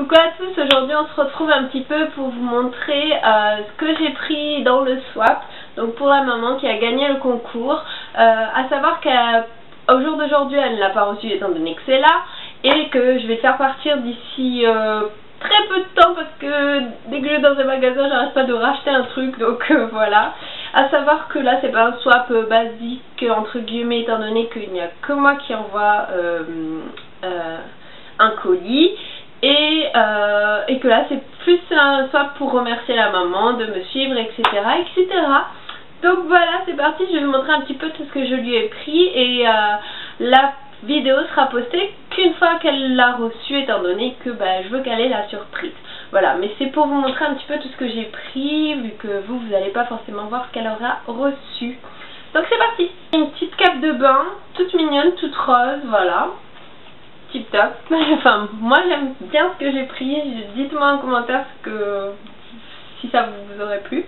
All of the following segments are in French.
Coucou à tous, aujourd'hui on se retrouve un petit peu pour vous montrer ce que j'ai pris dans le swap, donc pour la maman qui a gagné le concours, à savoir qu'au jour d'aujourd'hui elle ne l'a pas reçu étant donné que c'est là, et que je vais le faire partir d'ici très peu de temps parce que dès que je vais dans un magasin j'arrête pas de racheter un truc, donc voilà. À savoir que là c'est pas un swap basique entre guillemets étant donné qu'il n'y a que moi qui envoie un colis. Et que là c'est plus un swap pour remercier la maman de me suivre, etc. etc. Donc voilà, c'est parti, je vais vous montrer un petit peu tout ce que je lui ai pris et la vidéo sera postée qu'une fois qu'elle l'a reçue étant donné que je veux qu'elle ait la surprise. Voilà, mais c'est pour vous montrer un petit peu tout ce que j'ai pris vu que vous n'allez pas forcément voir ce qu'elle aura reçu. Donc c'est parti. Une petite cape de bain, toute mignonne, toute rose, voilà. Tip top. Enfin, moi j'aime bien ce que j'ai pris. Dites-moi en commentaire si ça vous aurait plu.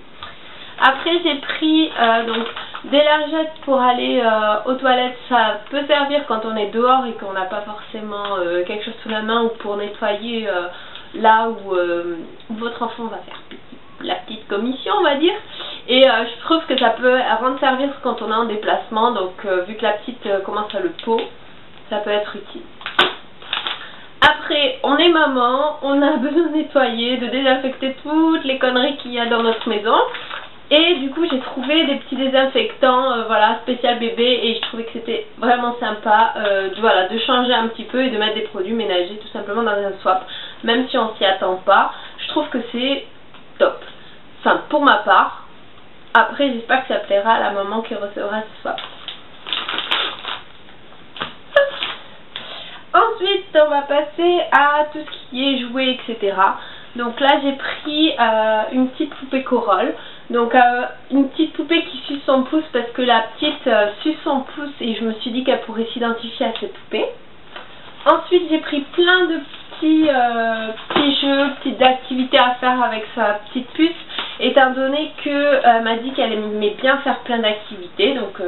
Après j'ai pris donc des lingettes pour aller aux toilettes. Ça peut servir quand on est dehors et qu'on n'a pas forcément quelque chose sous la main, ou pour nettoyer là où votre enfant va faire la petite commission, on va dire. Et je trouve que ça peut rendre service quand on est en déplacement. Donc vu que la petite commence à le pot, ça peut être utile. Après, on est maman, on a besoin de nettoyer, de désinfecter toutes les conneries qu'il y a dans notre maison. Et du coup, j'ai trouvé des petits désinfectants, voilà, spécial bébé. Et je trouvais que c'était vraiment sympa de changer un petit peu et de mettre des produits ménagers tout simplement dans un swap. Même si on s'y attend pas, je trouve que c'est top. Enfin, pour ma part. Après, j'espère que ça plaira à la maman qui recevra ce swap. Ensuite, on va passer à tout ce qui est jouets, etc. Donc là, j'ai pris une petite poupée Corolle. Donc une petite poupée qui suce son pouce parce que la petite suce son pouce et je me suis dit qu'elle pourrait s'identifier à cette poupée. Ensuite, j'ai pris plein de petits jeux, petites activités à faire avec sa petite puce, étant donné qu'elle m'a dit qu'elle aimait bien faire plein d'activités. Donc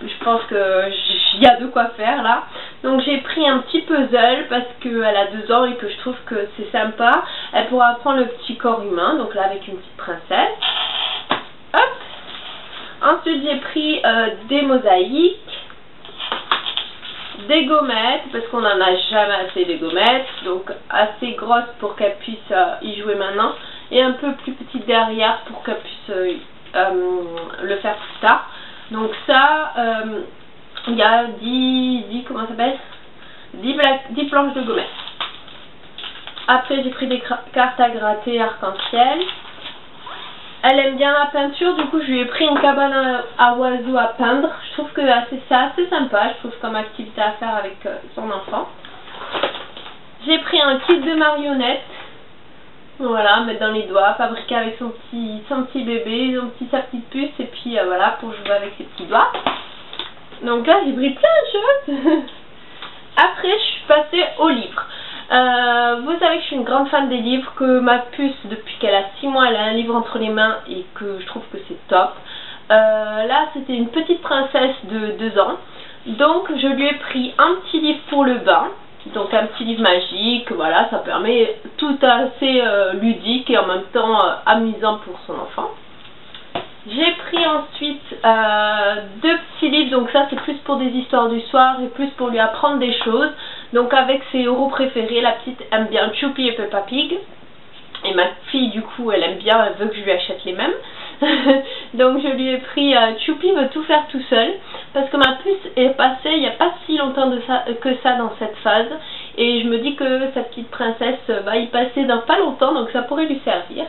je pense qu'il y a de quoi faire là. Donc j'ai pris un petit puzzle parce qu'elle a 2 ans et que je trouve que c'est sympa. Elle pourra apprendre le petit corps humain, donc là avec une petite princesse. Hop. Ensuite j'ai pris des mosaïques, des gommettes, parce qu'on n'en a jamais assez des gommettes, donc assez grosses pour qu'elle puisse y jouer maintenant, et un peu plus petites derrière pour qu'elle puisse le faire plus tard. Donc ça, il y a 10 comment ça s'appelle, 10 planches de gommettes. Après j'ai pris des cartes à gratter arc-en-ciel. Elle aime bien la peinture, du coup je lui ai pris une cabane à oiseaux à peindre. Je trouve que c'est assez sympa, je trouve, comme activité à faire avec son enfant. J'ai pris un kit de marionnettes. Voilà, mettre dans les doigts, fabriquer avec son petit bébé, sa petite puce, et puis voilà, pour jouer avec ses petits doigts. Donc là j'ai pris plein de choses. Après je suis passée aux livres. Vous savez que je suis une grande fan des livres, que ma puce depuis qu'elle a 6 mois elle a un livre entre les mains et que je trouve que c'est top. Là c'était une petite princesse de 2 ans, donc je lui ai pris un petit livre pour le bain. Donc un petit livre magique, voilà, ça permet tout assez ludique et en même temps amusant pour son enfant. J'ai pris ensuite 2 petits livres, donc ça c'est plus pour des histoires du soir et plus pour lui apprendre des choses. Donc avec ses héros préférés, la petite aime bien Choupi et Peppa Pig. Et ma fille du coup elle aime bien, elle veut que je lui achète les mêmes. Donc je lui ai pris Choupi veut tout faire tout seul, parce que ma puce est passée il n'y a pas si longtemps que ça dans cette phase, et je me dis que sa petite princesse va y passer dans pas longtemps, donc ça pourrait lui servir.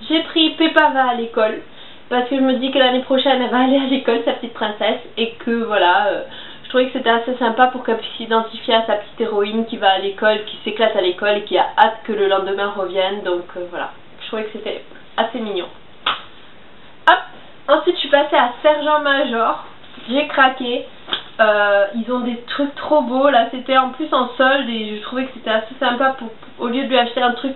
J'ai pris Peppa va à l'école, parce que je me dis que l'année prochaine elle va aller à l'école, sa petite princesse, et que voilà, je trouvais que c'était assez sympa pour qu'elle puisse s'identifier à sa petite héroïne qui va à l'école, qui s'éclate à l'école et qui a hâte que le lendemain revienne, donc voilà, je trouvais que c'était assez mignon. Hop. Ensuite je suis passée à Sergent Major, j'ai craqué, ils ont des trucs trop beaux, là c'était en plus en solde et je trouvais que c'était assez sympa au lieu de lui acheter un truc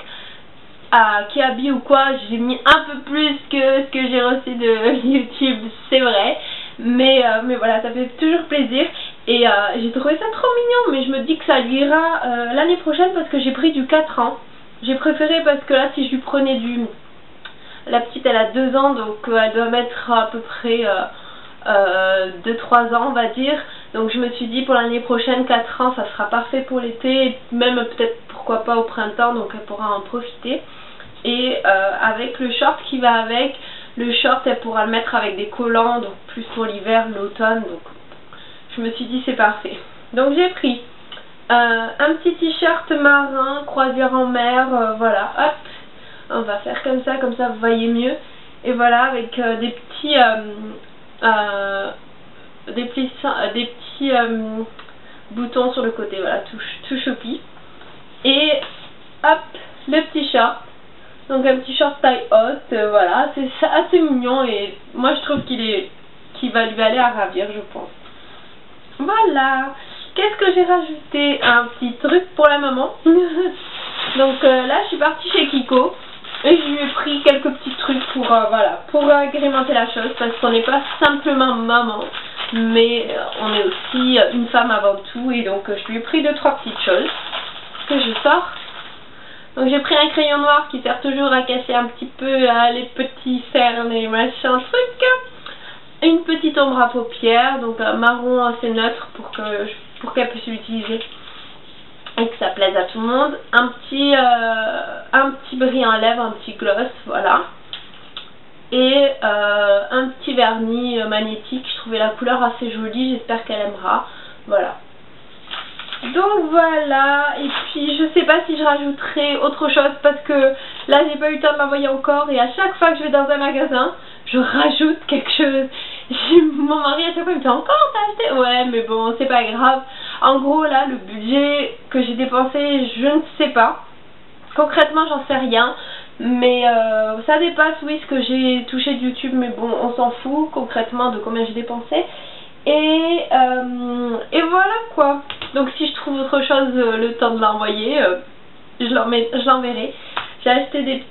à Kiabi ou quoi, j'ai mis un peu plus que ce que j'ai reçu de YouTube, c'est vrai, mais voilà, ça fait toujours plaisir. Et j'ai trouvé ça trop mignon, mais je me dis que ça lui ira l'année prochaine parce que j'ai pris du 4 ans. J'ai préféré parce que là, si je lui prenais du... La petite, elle a 2 ans, donc elle doit mettre à peu près 2-3 ans, on va dire. Donc je me suis dit pour l'année prochaine, 4 ans, ça sera parfait pour l'été, même peut-être pourquoi pas au printemps, donc elle pourra en profiter. Et avec le short qui va avec, le short elle pourra le mettre avec des collants, donc plus pour l'hiver, l'automne, donc je me suis dit c'est parfait. Donc j'ai pris un petit t-shirt marin, croisière en mer, voilà, hop, on va faire comme ça vous voyez mieux. Et voilà, avec des petits boutons sur le côté, voilà, tout choupi. Et hop, le petit short. Donc un petit short taille haute, voilà, c'est assez mignon et moi je trouve qu'il va lui aller à ravir, je pense. Voilà. Qu'est-ce que j'ai rajouté? Un petit truc pour la maman. Donc là je suis partie chez Kiko et je lui ai pris quelques petits trucs pour voilà, pour agrémenter la chose, parce qu'on n'est pas simplement maman, mais on est aussi une femme avant tout, et donc je lui ai pris 2-3 petites choses que je sors. Donc j'ai pris un crayon noir qui sert toujours à cacher un petit peu les petits cernes et machin trucs. Une petite ombre à paupières, donc marron assez neutre pour qu'elle puisse l'utiliser et que ça plaise à tout le monde. Un petit brillant à lèvres, un petit gloss, voilà. Et un petit vernis magnétique, je trouvais la couleur assez jolie, j'espère qu'elle aimera. Voilà. Donc voilà, et puis je sais pas si je rajouterai autre chose parce que là j'ai pas eu le temps de l'envoyer encore, et à chaque fois que je vais dans un magasin, je rajoute quelque chose. Mon mari à chaque fois il me dit encore t'as acheté? Ouais, mais bon, c'est pas grave. En gros là, le budget que j'ai dépensé, je ne sais pas. Concrètement, j'en sais rien. Mais ça dépasse, oui, ce que j'ai touché de YouTube, mais bon, on s'en fout concrètement de combien j'ai dépensé. Et voilà quoi. Donc si je trouve autre chose le temps de l'envoyer, je l'enverrai. J'ai acheté des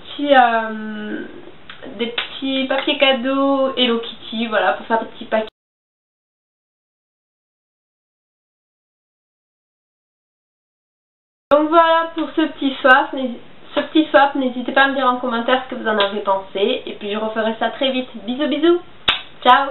petits papiers cadeaux Hello Kitty, voilà, pour faire des petits paquets. Donc voilà pour ce petit swap. N'hésitez pas à me dire en commentaire ce que vous en avez pensé. Et puis je referai ça très vite. Bisous bisous. Ciao.